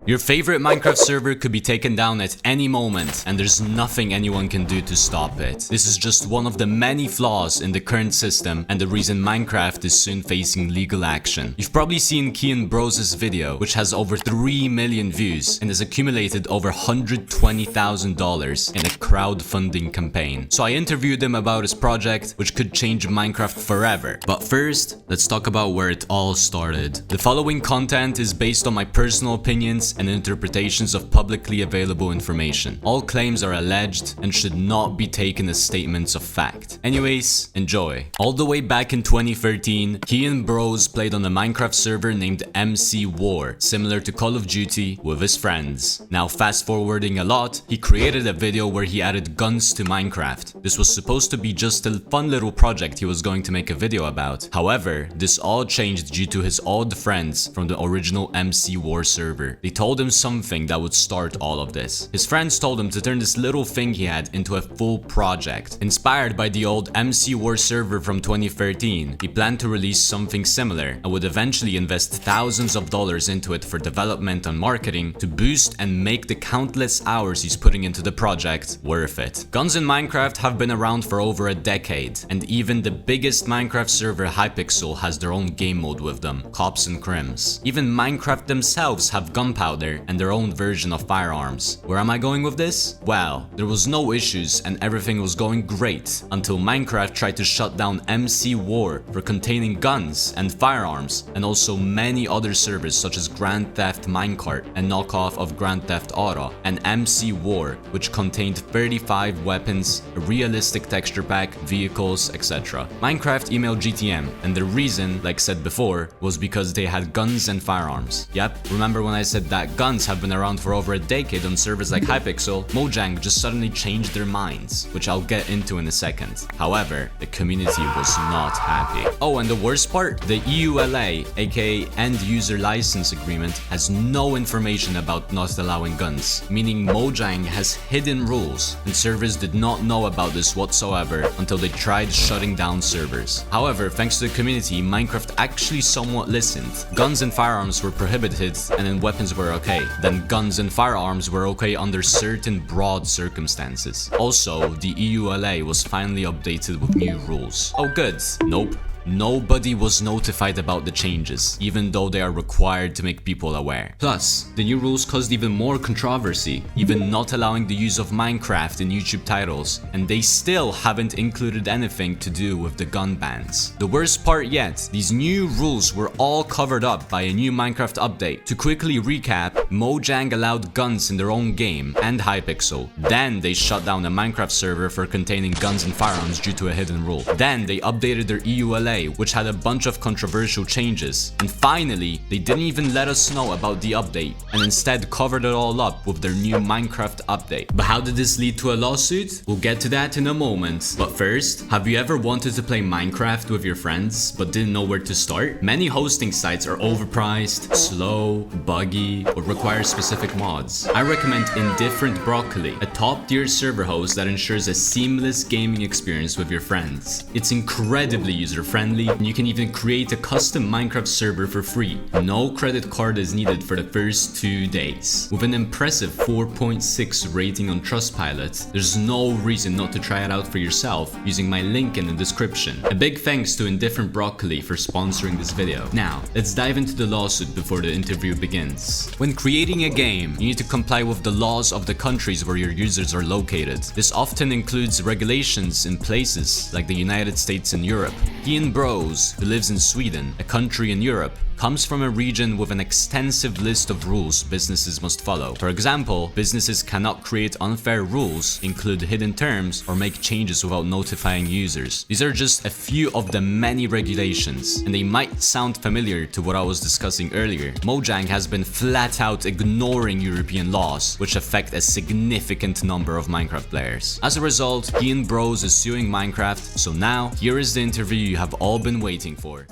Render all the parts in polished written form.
Your favorite Minecraft server could be taken down at any moment, and there's nothing anyone can do to stop it. This is just one of the many flaws in the current system and the reason Minecraft is soon facing legal action. You've probably seen KianBrose's video, which has over 3 million views and has accumulated over $120,000 in a crowdfunding campaign. So I interviewed him about his project, which could change Minecraft forever. But first, let's talk about where it all started. The following content is based on my personal opinions and interpretations of publicly available information. All claims are alleged and should not be taken as statements of fact. Anyways, enjoy. All the way back in 2013, KianBrose played on a Minecraft server named MCBYT, similar to Call of Duty, with his friends. Now fast forwarding a lot, he created a video where he added guns to Minecraft. This was supposed to be just a fun little project he was going to make a video about. However, this all changed due to his old friends from the original MCBYT server. They told him something that would start all of this. His friends told him to turn this little thing he had into a full project. Inspired by the old MCBYT server from 2013, he planned to release something similar and would eventually invest thousands of dollars into it for development and marketing to boost and make the countless hours he's putting into the project worth it. Guns in Minecraft have been around for over a decade, and even the biggest Minecraft server, Hypixel, has their own game mode with them, Cops and Crims. Even Minecraft themselves have gunpowder and their own version of firearms. Where am I going with this? Well, there was no issues and everything was going great until Minecraft tried to shut down MCBYT for containing guns and firearms, and also many other servers such as Grand Theft Minecart, a knockoff of Grand Theft Auto, and MCBYT, which contained 35 weapons, a realistic texture pack, vehicles, etc. Minecraft emailed GTM, and the reason, like said before, was because they had guns and firearms. Yep, remember when I said that guns have been around for over a decade on servers like Hypixel? Mojang just suddenly changed their minds, which I'll get into in a second. However, the community was not happy. Oh, and the worst part? The eula, aka End User License Agreement, has no information about not allowing guns, meaning Mojang has hidden rules, and servers did not know about this whatsoever until they tried shutting down servers. However, thanks to the community, Minecraft actually somewhat listened. Guns and firearms were prohibited, and then weapons were okay. Then guns and firearms were okay under certain broad circumstances. Also, the eula was finally updated with new rules. Oh good. Nope. Nobody was notified about the changes, even though they are required to make people aware. Plus, the new rules caused even more controversy, even not allowing the use of Minecraft in YouTube titles, and they still haven't included anything to do with the gun bans. The worst part yet, these new rules were all covered up by a new Minecraft update. To quickly recap, Mojang allowed guns in their own game and Hypixel. Then they shut down a Minecraft server for containing guns and firearms due to a hidden rule. Then they updated their eula, which had a bunch of controversial changes. And finally, they didn't even let us know about the update, and instead covered it all up with their new Minecraft update. But how did this lead to a lawsuit? We'll get to that in a moment. But first, have you ever wanted to play Minecraft with your friends, but didn't know where to start? Many hosting sites are overpriced, slow, buggy, or require specific mods. I recommend Indifferent Broccoli, a top-tier server host that ensures a seamless gaming experience with your friends. It's incredibly user-friendly, and you can even create a custom Minecraft server for free. No credit card is needed for the first 2 days. With an impressive 4.6 rating on Trustpilot, there's no reason not to try it out for yourself using my link in the description. A big thanks to Indifferent Broccoli for sponsoring this video. Now, let's dive into the lawsuit before the interview begins. When creating a game, you need to comply with the laws of the countries where your users are located. This often includes regulations in places like the United States and Europe. KianBrose, who lives in Sweden, a country in Europe, comes from a region with an extensive list of rules businesses must follow. For example, businesses cannot create unfair rules, include hidden terms, or make changes without notifying users. These are just a few of the many regulations, and they might sound familiar to what I was discussing earlier. Mojang has been flat out ignoring European laws, which affect a significant number of Minecraft players. As a result, KianBrose is suing Minecraft, so now, here is the interview you have all been waiting for.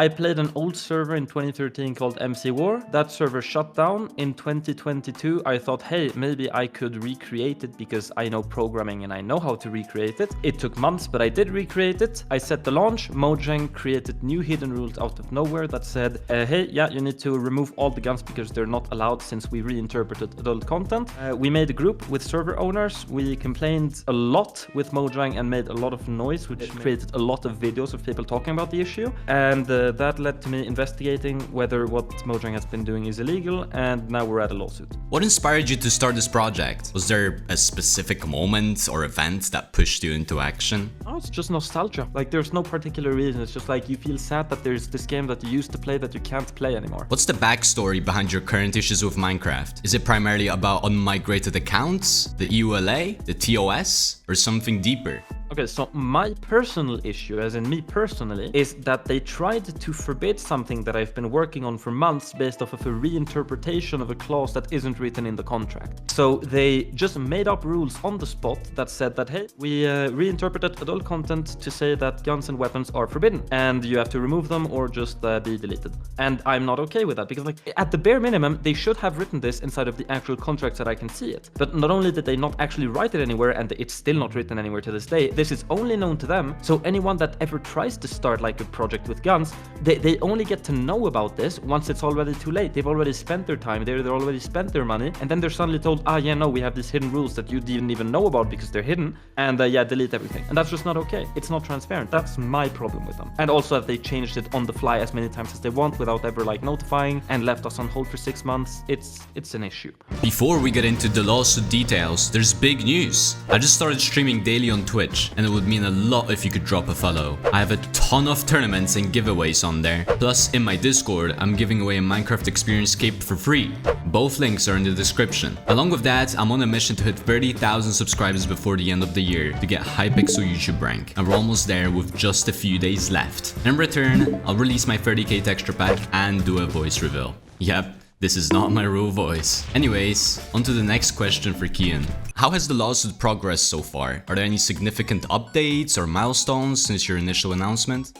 I played an old server in 2013 called MCBYT. That server shut down. In 2022, I thought, hey, maybe I could recreate it because I know programming and I know how to recreate it. It took months, but I did recreate it. I set the launch. Mojang created new hidden rules out of nowhere that said, hey, yeah, you need to remove all the guns because they're not allowed since we reinterpreted adult content. We made a group with server owners. We complained a lot with Mojang and made a lot of noise, which created a lot of videos of people talking about the issue. And that led to me investigating whether what Mojang has been doing is illegal, and now we're at a lawsuit. What inspired you to start this project? Was there a specific moment or event that pushed you into action? Oh, it's just nostalgia. Like, there's no particular reason. It's just like you feel sad that there's this game that you used to play that you can't play anymore. What's the backstory behind your current issues with Minecraft? Is it primarily about unmigrated accounts, the eula, the TOS, or something deeper? Okay, so my personal issue, as in me personally, is that they tried to forbid something that I've been working on for months based off of a reinterpretation of a clause that isn't written in the contract. So they just made up rules on the spot that said that, hey, we reinterpreted adult content to say that guns and weapons are forbidden and you have to remove them or just be deleted. And I'm not okay with that because, like, at the bare minimum, they should have written this inside of the actual contract so that I can see it. But not only did they not actually write it anywhere, and it's still not written anywhere to this day, this is only known to them. So anyone that ever tries to start like a project with guns, they only get to know about this once it's already too late. They've already spent their time, they're already spent their money, and then they're suddenly told, yeah, no, we have these hidden rules that you didn't even know about because they're hidden, and yeah, delete everything. And that's just not okay. It's not transparent. That's my problem with them. And also that they changed it on the fly as many times as they want without ever like notifying and left us on hold for 6 months. It's an issue. Before we get into the lawsuit details, there's big news. I just started streaming daily on Twitch, and it would mean a lot if you could drop a follow. I have a ton of tournaments and giveaways on there. Plus, in my Discord, I'm giving away a Minecraft Experience Cape for free. Both links are in the description. Along with that, I'm on a mission to hit 30,000 subscribers before the end of the year to get Hypixel YouTube rank, and we're almost there with just a few days left. In return, I'll release my 30k texture pack and do a voice reveal. Yep. This is not my real voice. Anyways, on to the next question for Kian. How has the lawsuit progressed so far? Are there any significant updates or milestones since your initial announcement?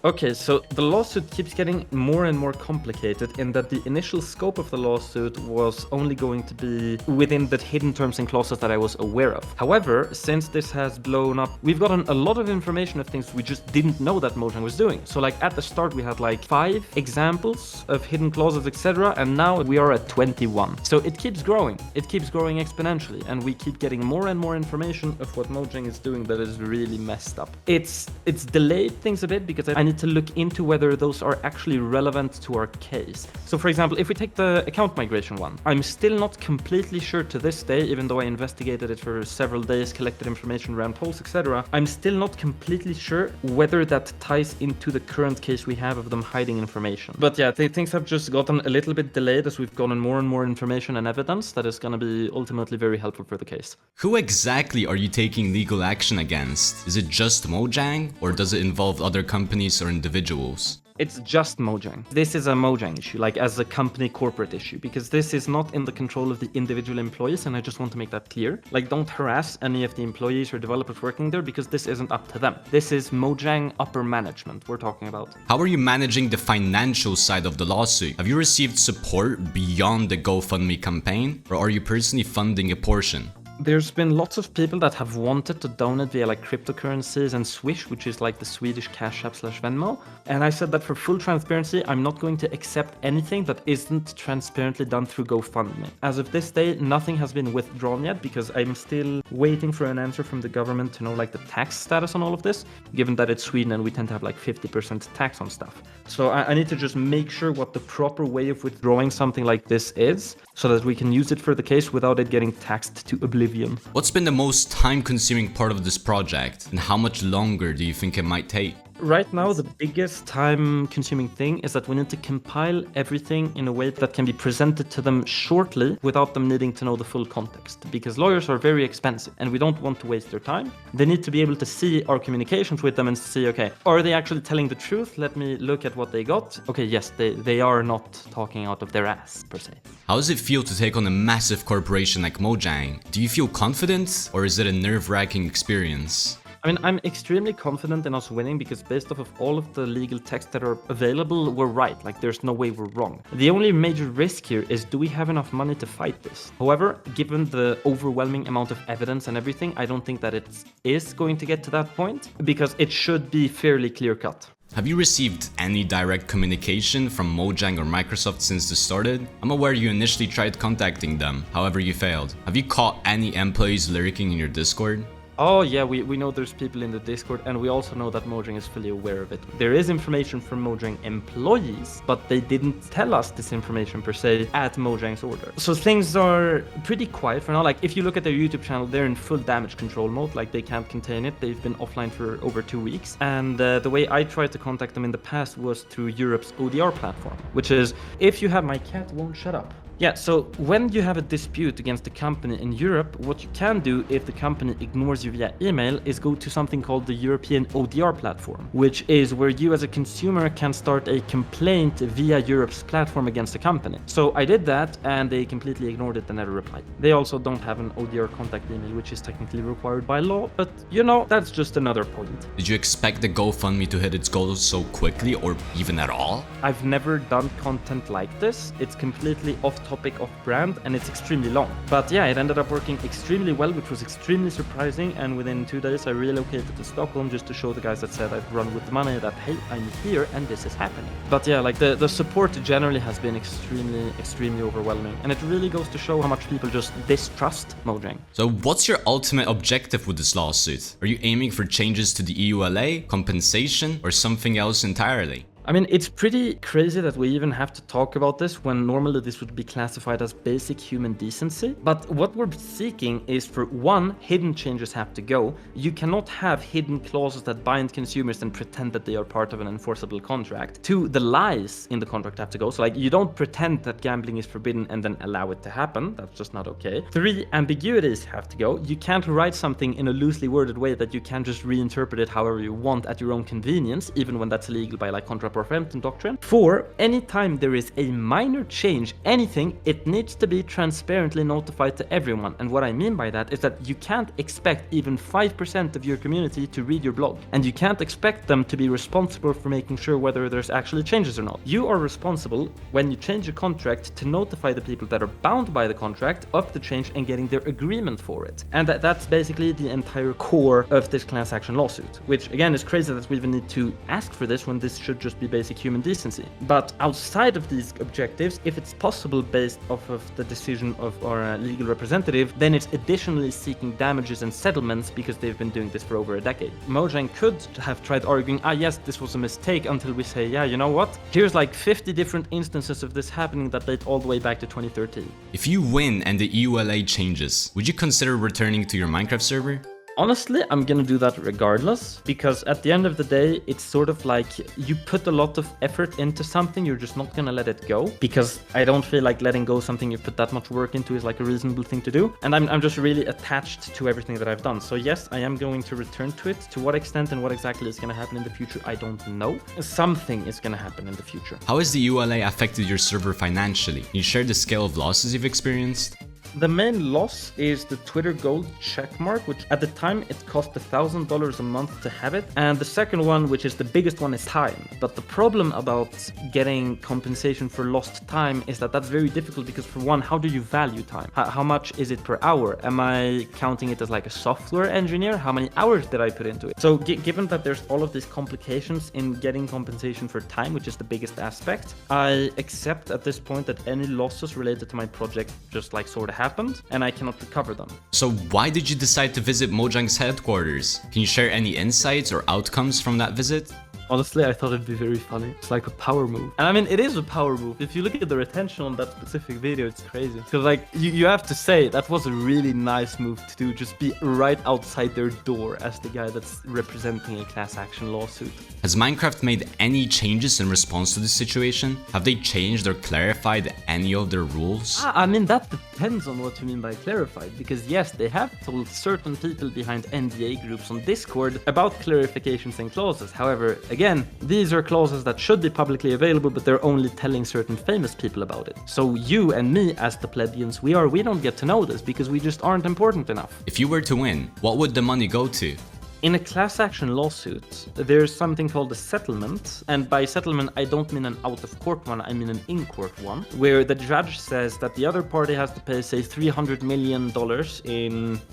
Okay, so the lawsuit keeps getting more and more complicated in that the initial scope of the lawsuit was only going to be within the hidden terms and clauses that I was aware of. However, since this has blown up, we've gotten a lot of information of things we just didn't know that Mojang was doing. So like at the start we had like 5 examples of hidden clauses, etc., and now we are at 21. So it keeps growing. It keeps growing exponentially, and we keep getting more and more information of what Mojang is doing that is really messed up. It's delayed things a bit because I need to look into whether those are actually relevant to our case. So for example, if we take the account migration one, I'm still not completely sure to this day, even though I investigated it for several days, collected information around polls, etc. I'm still not completely sure whether that ties into the current case we have of them hiding information. But yeah, things have just gotten a little bit delayed as we've gotten more and more information and evidence that is going to be ultimately very helpful for the case. Who exactly are you taking legal action against? Is it just Mojang, or does it involve other companies or individuals? It's just Mojang. This is a Mojang issue, like as a company corporate issue, because this is not in the control of the individual employees, and I just want to make that clear. Like, don't harass any of the employees or developers working there because this isn't up to them. This is Mojang upper management we're talking about. How are you managing the financial side of the lawsuit? Have you received support beyond the GoFundMe campaign, or are you personally funding a portion? There's been lots of people that have wanted to donate via like cryptocurrencies and Swish, which is like the Swedish Cash App / Venmo. And I said that for full transparency, I'm not going to accept anything that isn't transparently done through GoFundMe. As of this day, nothing has been withdrawn yet because I'm still waiting for an answer from the government to know like the tax status on all of this, given that it's Sweden and we tend to have like 50% tax on stuff. So I need to just make sure what the proper way of withdrawing something like this is, so that we can use it for the case without it getting taxed to oblivion. What's been the most time-consuming part of this project, and how much longer do you think it might take? Right now, the biggest time-consuming thing is that we need to compile everything in a way that can be presented to them shortly without them needing to know the full context, because lawyers are very expensive and we don't want to waste their time. They need to be able to see our communications with them and see, okay, are they actually telling the truth? Let me look at what they got. Okay, yes, they are not talking out of their ass, per se. How does it feel to take on a massive corporation like Mojang? Do you feel confident, or is it a nerve-wracking experience? I mean, I'm extremely confident in us winning because based off of all of the legal texts that are available, we're right. Like, there's no way we're wrong. The only major risk here is, do we have enough money to fight this? However, given the overwhelming amount of evidence and everything, I don't think that it is going to get to that point because it should be fairly clear-cut. Have you received any direct communication from Mojang or Microsoft since this started? I'm aware you initially tried contacting them, however you failed. Have you caught any employees lurking in your Discord? Oh yeah, we know there's people in the Discord, and we also know that Mojang is fully aware of it. There is information from Mojang employees, but they didn't tell us this information per se at Mojang's order. So things are pretty quiet for now. Like, if you look at their YouTube channel, they're in full damage control mode. Like, they can't contain it. They've been offline for over 2 weeks. And the way I tried to contact them in the past was through Europe's ODR platform, which is, if you have my cat won't shut up. Yeah, so when you have a dispute against a company in Europe, what you can do if the company ignores you via email is go to something called the European ODR platform, which is where you as a consumer can start a complaint via Europe's platform against the company. So I did that and they completely ignored it and never replied. They also don't have an ODR contact email, which is technically required by law, but you know, that's just another point. Did you expect the GoFundMe to hit its goals so quickly or even at all? I've never done content like this. It's completely off-topic, off-brand, and it's extremely long. But yeah, it ended up working extremely well, which was extremely surprising, and within 2 days I relocated to Stockholm just to show the guys that said I'd run with the money that, hey, I'm here and this is happening. But yeah, like the support generally has been extremely overwhelming, and it really goes to show how much people just distrust Mojang. So what's your ultimate objective with this lawsuit? Are you aiming for changes to the EULA, compensation, or something else entirely? I mean, it's pretty crazy that we even have to talk about this when normally this would be classified as basic human decency. But what we're seeking is, for one, hidden changes have to go. You cannot have hidden clauses that bind consumers and pretend that they are part of an enforceable contract. Two, the lies in the contract have to go. So like, you don't pretend that gambling is forbidden and then allow it to happen. That's just not okay. Three, ambiguities have to go. You can't write something in a loosely worded way that you can just reinterpret it however you want at your own convenience, even when that's illegal by like contract or Frampton doctrine. 4, anytime there is a minor change, anything, it needs to be transparently notified to everyone. And what I mean by that is that you can't expect even 5% of your community to read your blog, and you can't expect them to be responsible for making sure whether there's actually changes or not. You are responsible when you change a contract to notify the people that are bound by the contract of the change and getting their agreement for it. And that's basically the entire core of this class action lawsuit, which again is crazy that we even need to ask for this when this should just be basic human decency. But outside of these objectives, if it's possible based off of the decision of our legal representative, then it's additionally seeking damages and settlements because they've been doing this for over a decade. Mojang could have tried arguing, yes, this was a mistake, until we say, yeah, you know what? Here's like 50 different instances of this happening that date all the way back to 2013. If you win and the EULA changes, would you consider returning to your Minecraft server? Honestly, I'm gonna do that regardless, because at the end of the day, it's sort of like you put a lot of effort into something, you're just not gonna let it go, because I don't feel like letting go something you've put that much work into is like a reasonable thing to do, and I'm just really attached to everything that I've done. So yes, I am going to return to it. To what extent and what exactly is gonna happen in the future, I don't know. Something is gonna happen in the future. How has the EULA affected your server financially? Can you share the scale of losses you've experienced? The main loss is the Twitter Gold checkmark, which at the time it cost $1,000 a month to have it. And the second one, which is the biggest one, is time. But the problem about getting compensation for lost time is that that's very difficult because, for one, how do you value time? How much is it per hour? Am I counting it as like a software engineer? How many hours did I put into it? So given that there's all of these complications in getting compensation for time, which is the biggest aspect, I accept at this point that any losses related to my project just like sort of happened, and I cannot recover them. So why did you decide to visit Mojang's headquarters? Can you share any insights or outcomes from that visit? Honestly, I thought it'd be very funny. It's like a power move. And I mean, it is a power move. If you look at the retention on that specific video, it's crazy. Because like, you have to say, that was a really nice move to do. Just be right outside their door as the guy that's representing a class action lawsuit. Has Minecraft made any changes in response to this situation? Have they changed or clarified any of their rules? I mean, that depends on what you mean by clarified. Because yes, they have told certain people behind NDA groups on Discord about clarifications and clauses. However, again, these are clauses that should be publicly available, but they're only telling certain famous people about it. So you and me, as the plebeians we don't get to know this because we just aren't important enough. If you were to win, what would the money go to? In a class action lawsuit, there's something called a settlement, and by settlement I don't mean an out-of-court one, I mean an in-court one, where the judge says that the other party has to pay, say, $300 million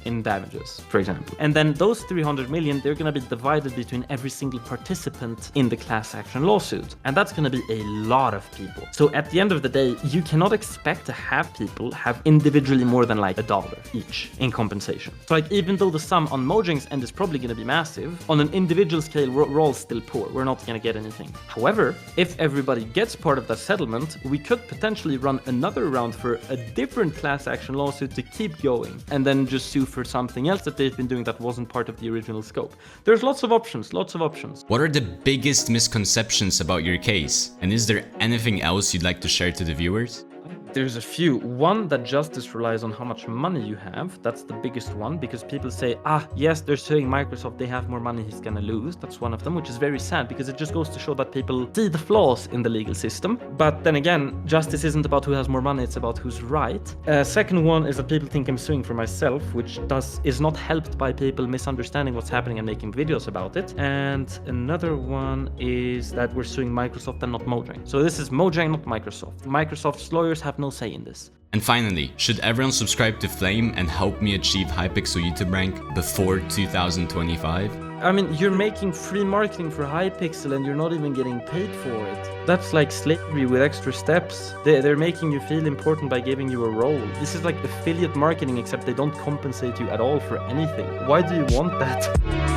in damages, for example. And then those $300 million, they're going to be divided between every single participant in the class action lawsuit, and that's going to be a lot of people. So at the end of the day, you cannot expect to have people have individually more than like $1 each in compensation. So like, even though the sum on Mojang's end is probably going to be massive, on an individual scale, we're all still poor. We're not going to get anything. However, if everybody gets part of that settlement, we could potentially run another round for a different class action lawsuit to keep going, and then just sue for something else that they've been doing that wasn't part of the original scope. There's lots of options, lots of options. What are the biggest misconceptions about your case? And is there anything else you'd like to share to the viewers? There's a few. One, that justice relies on how much money you have. That's the biggest one, because people say, yes, they're suing Microsoft, they have more money, he's gonna lose. That's one of them, which is very sad, because it just goes to show that people see the flaws in the legal system. But then again, justice isn't about who has more money, it's about who's right. Second one is that people think I'm suing for myself, which is not helped by people misunderstanding what's happening and making videos about it. And another one is that we're suing Microsoft and not Mojang. So this is Mojang, not Microsoft. Microsoft's lawyers have no say in this. And finally, should everyone subscribe to Flame and help me achieve Hypixel YouTube rank before 2025? I mean, you're making free marketing for Hypixel and you're not even getting paid for it. That's like slavery with extra steps. They're making you feel important by giving you a role. This is like affiliate marketing, except they don't compensate you at all for anything. Why do you want that?